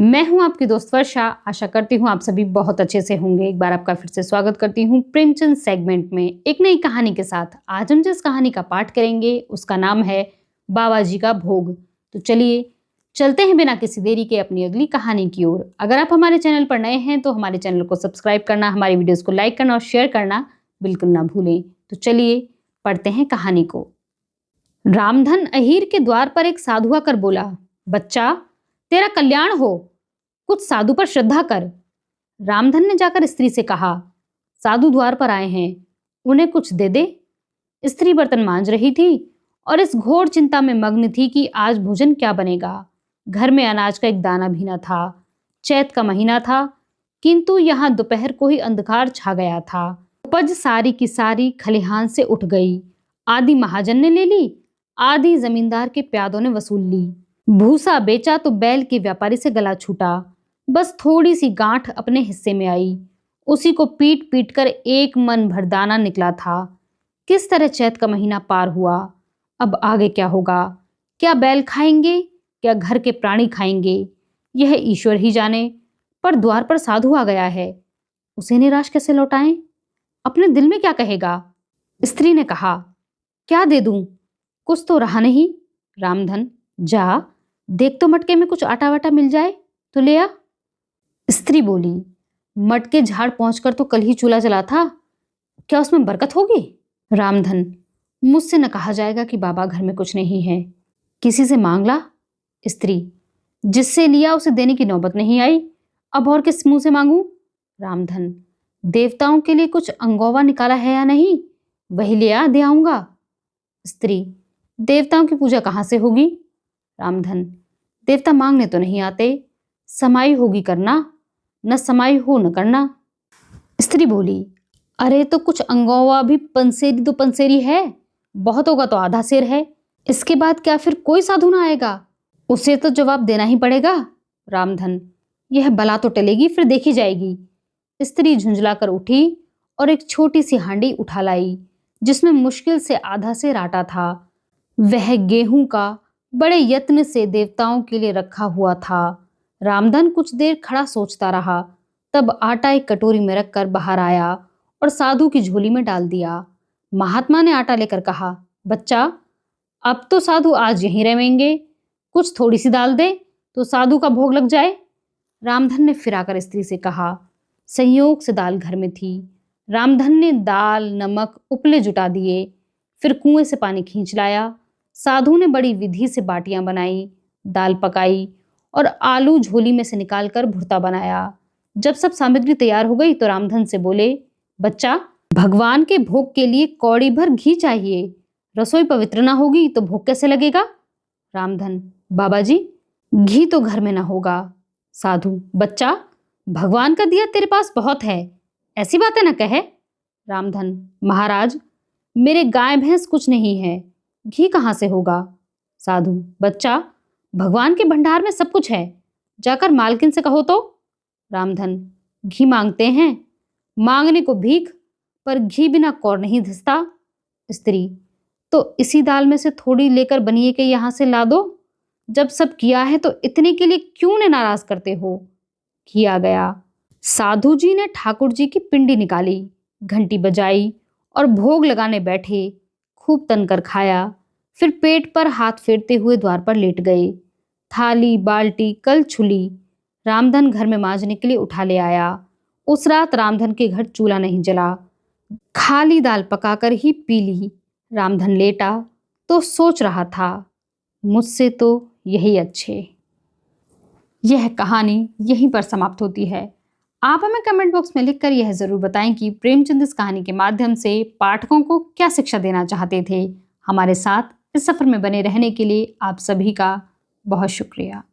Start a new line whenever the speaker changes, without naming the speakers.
मैं हूं आपकी दोस्त वर्षा। आशा करती हूं आप सभी बहुत अच्छे से होंगे। एक बार आपका फिर से स्वागत करती हूं प्रेमचंद सेगमेंट में एक नई कहानी के साथ। आज हम जिस कहानी का पाठ करेंगे उसका नाम है बाबा जी का भोग। तो चलिए चलते हैं बिना किसी देरी के अपनी अगली कहानी की ओर। अगर आप हमारे चैनल पर नए हैं तो हमारे चैनल को सब्सक्राइब करना, हमारी वीडियोस को लाइक करना और शेयर करना बिल्कुल ना भूलें। तो चलिए पढ़ते हैं कहानी को। रामधन अहीर के द्वार पर एक साधु आकर बोला, बच्चा तेरा कल्याण हो, कुछ साधु पर श्रद्धा कर। रामधन ने जाकर स्त्री से कहा, साधु द्वार पर आए हैं, उन्हें कुछ दे दे। स्त्री बर्तन मांज रही थी और इस घोर चिंता में मग्न थी कि आज भोजन क्या बनेगा। घर में अनाज का एक दाना भी न था। चैत का महीना था, किंतु यहाँ दोपहर को ही अंधकार छा गया था। उपज सारी की सारी खलिहान से उठ गई। आधी महाजन ने ले ली, आधी जमींदार के प्यादों ने वसूल ली। भूसा बेचा तो बैल के व्यापारी से गला छूटा। बस थोड़ी सी गांठ अपने हिस्से में आई, उसी को पीट पीट कर एक मन भर दाना निकला था। किस तरह चैत का महीना पार हुआ। अब आगे क्या होगा? क्या बैल खाएंगे, क्या घर के प्राणी खाएंगे, यह ईश्वर ही जाने। पर द्वार पर साधु आ गया है, उसे निराश कैसे लौटाएं? अपने दिल में क्या कहेगा? स्त्री ने कहा, क्या दे दूं, कुछ तो रहा नहीं। रामधन जा देख तो मटके में कुछ आटा वाटा मिल जाए तो ले आ। स्त्री बोली, मटके झाड़ पहुंचकर तो कल ही चूल्हा जला था, क्या उसमें बरकत होगी? रामधन, मुझसे न कहा जाएगा कि बाबा घर में कुछ नहीं है, किसी से मांग ला। स्त्री, जिससे लिया उसे देने की नौबत नहीं आई, अब और किस मुंह से मांगू? रामधन, देवताओं के लिए कुछ अंगोवा निकाला है या नहीं, वही ले आ, दे आऊंगा। स्त्री, देवताओं की पूजा कहाँ से होगी? रामधन, देवता मांगने तो नहीं आते, समाई होगी करना, न समाई हो न करना। स्त्री बोली, अरे तो कुछ अंगोवा भी पंसेरी तो पंसेरी है, बहुत होगा तो आधा सेर है। इसके बाद क्या फिर कोई साधु ना आएगा? उसे तो जवाब देना ही पड़ेगा। रामधन, यह बला तो टलेगी, फिर देखी जाएगी। स्त्री झुंझला कर उठी और एक छोटी सी हांडी उठा लाई, जिसमें मुश्किल से आधा सेर आटा था। वह गेहूं का बड़े यत्न से देवताओं के लिए रखा हुआ था। रामधन कुछ देर खड़ा सोचता रहा, तब आटा एक कटोरी में रखकर बाहर आया और साधु की झोली में डाल दिया। महात्मा ने आटा लेकर कहा, बच्चा अब तो साधु आज यहीं रहेंगे, कुछ थोड़ी सी दाल दे तो साधु का भोग लग जाए। रामधन ने फिर आकर स्त्री से कहा, संयोग से दाल घर में थी। रामधन ने दाल, नमक, उपले जुटा दिए, फिर कुएं से पानी खींच लाया। साधु ने बड़ी विधि से बाटियां बनाई, दाल पकाई और आलू झोली में से निकालकर भुर्ता बनाया। जब सब सामग्री तैयार हो गई तो रामधन से बोले, बच्चा भगवान के भोग के लिए कौड़ी भर घी चाहिए, रसोई पवित्र ना होगी तो भोग कैसे लगेगा? रामधन, बाबा जी घी तो घर में ना होगा। साधु, बच्चा भगवान का दिया तेरे पास बहुत है, ऐसी बातें ना कहे। रामधन, महाराज मेरे गाय भैंस कुछ नहीं है, घी कहाँ से होगा? साधु, बच्चा भगवान के भंडार में सब कुछ है, जाकर मालकिन से कहो तो। रामधन, घी मांगते हैं, मांगने को भीख, पर घी बिना कौर नहीं धसता। स्त्री, तो इसी दाल में से थोड़ी लेकर बनिए के यहाँ से ला दो, जब सब किया है तो इतने के लिए क्यों ने नाराज करते हो? किया गया। साधु जी ने ठाकुर जी की पिंडी निकाली, घंटी बजाई और भोग लगाने बैठे। खूब तनकर खाया, फिर पेट पर हाथ फेरते हुए द्वार पर लेट गए। थाली बाल्टी कल छुली रामधन घर में मांजने के लिए उठा ले आया। उस रात रामधन के घर चूल्हा नहीं जला, खाली दाल पकाकर ही पी ली। रामधन लेटा तो सोच रहा था, मुझसे तो यही अच्छे। यह कहानी यहीं पर समाप्त होती है। आप हमें कमेंट बॉक्स में लिखकर यह जरूर बताएं कि प्रेमचंद इस कहानी के माध्यम से पाठकों को क्या शिक्षा देना चाहते थे। हमारे साथ इस सफर में बने रहने के लिए आप सभी का बहुत शुक्रिया।